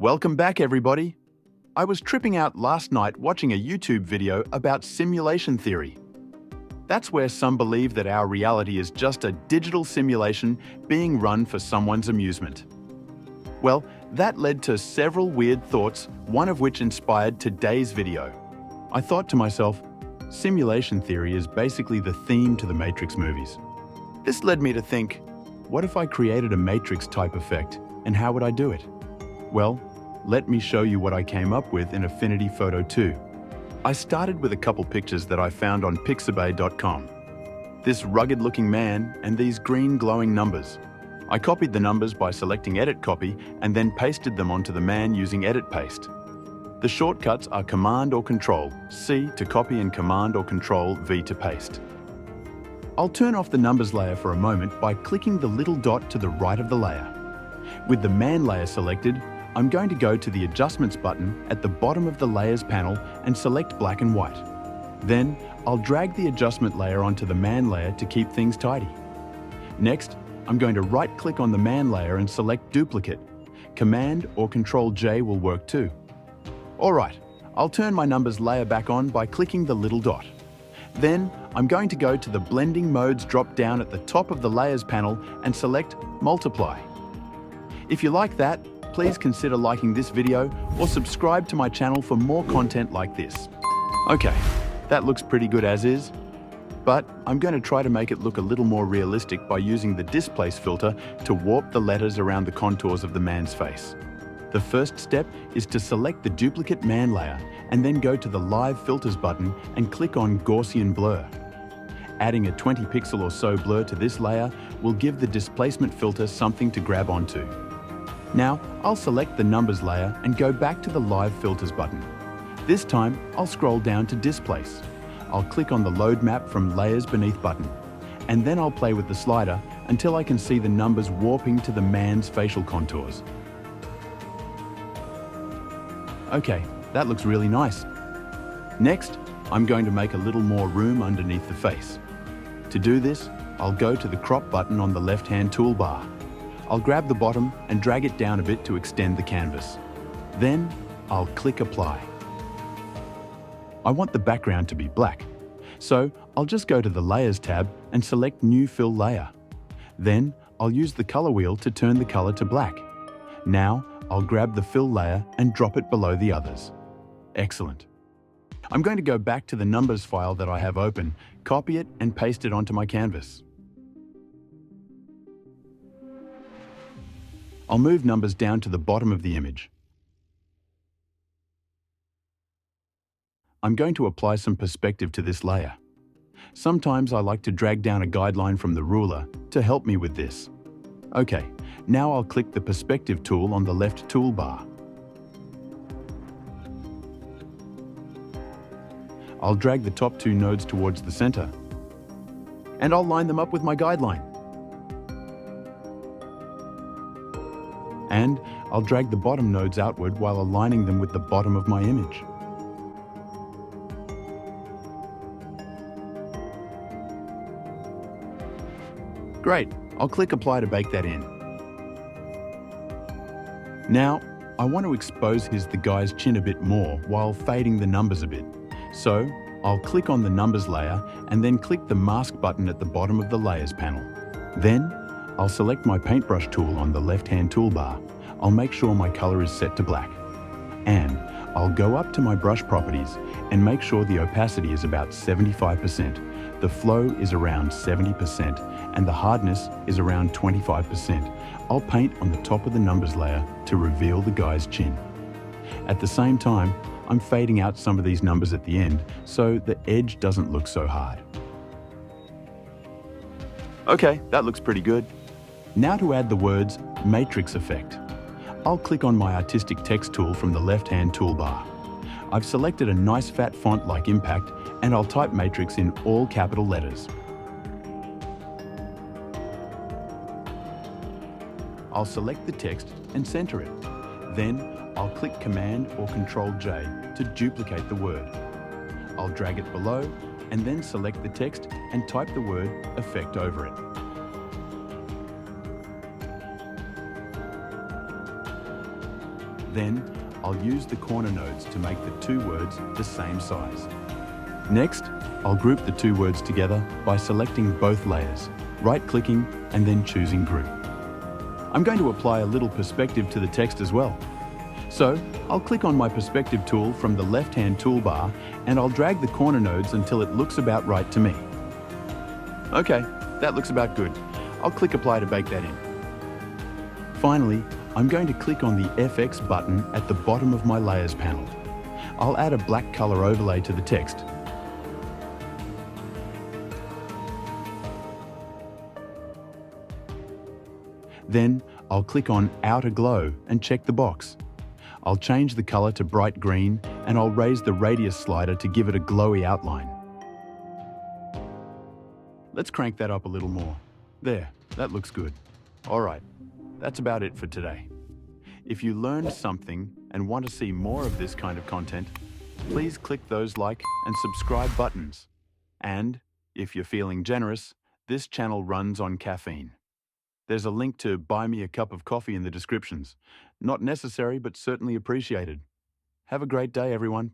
Welcome back, everybody. I was tripping out last night watching a YouTube video about simulation theory. That's where some believe that our reality is just a digital simulation being run for someone's amusement. Well, that led to several weird thoughts, one of which inspired today's video. I thought to myself, simulation theory is basically the theme to the Matrix movies. This led me to think, what if I created a Matrix-type effect, and how would I do it? Well, let me show you what I came up with in Affinity Photo 2. I started with a couple pictures that I found on pixabay.com. This rugged-looking man and these green glowing numbers. I copied the numbers by selecting Edit Copy and then pasted them onto the man using Edit Paste. The shortcuts are Command or Control C to copy and Command or Control V to paste. I'll turn off the numbers layer for a moment by clicking the little dot to the right of the layer. With the man layer selected, I'm going to go to the Adjustments button at the bottom of the Layers panel and select Black and White. Then, I'll drag the adjustment layer onto the man layer to keep things tidy. Next, I'm going to right-click on the man layer and select Duplicate. Command or Control-J will work too. Alright, I'll turn my numbers layer back on by clicking the little dot. Then, I'm going to go to the Blending Modes drop-down at the top of the Layers panel and select Multiply. If you like that, please consider liking this video or subscribe to my channel for more content like this. Okay, that looks pretty good as is, but I'm going to try to make it look a little more realistic by using the Displace filter to warp the letters around the contours of the man's face. The first step is to select the duplicate man layer and then go to the Live Filters button and click on Gaussian Blur. Adding a 20 pixel or so blur to this layer will give the displacement filter something to grab onto. Now, I'll select the numbers layer and go back to the Live Filters button. This time, I'll scroll down to Displace. I'll click on the Load Map from Layers beneath button, and then I'll play with the slider until I can see the numbers warping to the man's facial contours. Okay, that looks really nice. Next, I'm going to make a little more room underneath the face. To do this, I'll go to the Crop button on the left-hand toolbar. I'll grab the bottom and drag it down a bit to extend the canvas. Then, I'll click Apply. I want the background to be black, so I'll just go to the Layers tab and select New Fill Layer. Then, I'll use the color wheel to turn the color to black. Now, I'll grab the fill layer and drop it below the others. Excellent. I'm going to go back to the numbers file that I have open, copy it and paste it onto my canvas. I'll move numbers down to the bottom of the image. I'm going to apply some perspective to this layer. Sometimes I like to drag down a guideline from the ruler to help me with this. Okay, now I'll click the Perspective tool on the left toolbar. I'll drag the top two nodes towards the center, and I'll line them up with my guideline. And I'll drag the bottom nodes outward while aligning them with the bottom of my image. Great, I'll click Apply to bake that in. Now, I want to expose the guy's chin a bit more while fading the numbers a bit. So, I'll click on the numbers layer and then click the Mask button at the bottom of the Layers panel. Then, I'll select my paintbrush tool on the left-hand toolbar. I'll make sure my color is set to black. And I'll go up to my brush properties and make sure the opacity is about 75%, the flow is around 70%, and the hardness is around 25%. I'll paint on the top of the numbers layer to reveal the guy's chin. At the same time, I'm fading out some of these numbers at the end so the edge doesn't look so hard. Okay, that looks pretty good. Now to add the words Matrix Effect. I'll click on my Artistic Text tool from the left-hand toolbar. I've selected a nice fat font like Impact and I'll type Matrix in all capital letters. I'll select the text and center it. Then I'll click Command or Control-J to duplicate the word. I'll drag it below and then select the text and type the word Effect over it. Then, I'll use the corner nodes to make the two words the same size. Next, I'll group the two words together by selecting both layers, right-clicking, and then choosing Group. I'm going to apply a little perspective to the text as well. So, I'll click on my perspective tool from the left-hand toolbar and I'll drag the corner nodes until it looks about right to me. Okay, that looks about good. I'll click Apply to bake that in. Finally, I'm going to click on the FX button at the bottom of my Layers panel. I'll add a black color overlay to the text. Then, I'll click on Outer Glow and check the box. I'll change the color to bright green and I'll raise the radius slider to give it a glowy outline. Let's crank that up a little more. There, that looks good. All right, that's about it for today. If you learned something and want to see more of this kind of content, please click those like and subscribe buttons. And, if you're feeling generous, this channel runs on caffeine. There's a link to buy me a cup of coffee in the descriptions. Not necessary, but certainly appreciated. Have a great day, everyone.